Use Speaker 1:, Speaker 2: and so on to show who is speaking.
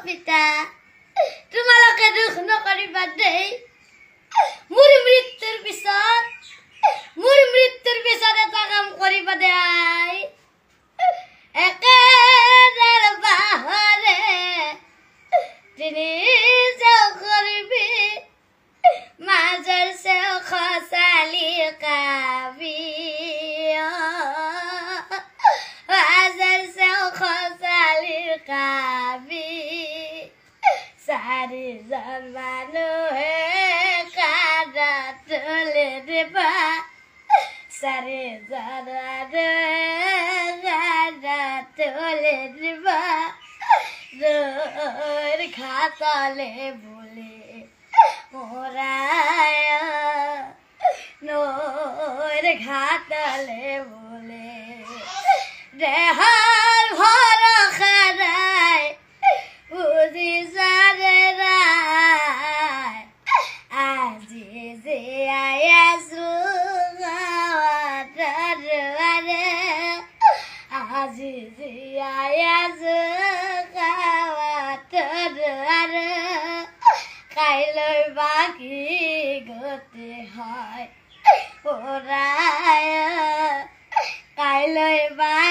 Speaker 1: পিতা তোমালোকে দুখ নকৰিবা দেই মোৰ মৃত্যুৰ পিছত এটা কাম কৰিবা দেই একেডাল বাঁহৰে তিনি চেও কৰিবি মাজৰ চেও খচালি কাবি মাজৰ চেও খচালি কাবি চাৰিজন মানুহে কাঁধত তুলি দিবা চাৰিজন মানুহে কাঁধত তুলি দিবা নৈৰ ঘাটলে বুলি মৰাই নৈৰ ঘাটলে বুলি দেহৰ ভৰসা নাই বুজিছানে নাই আজি জীয়াই আছো আজি জীয়াই আছো কাইলৈ বাকি গতি হয় কাইলৈ বা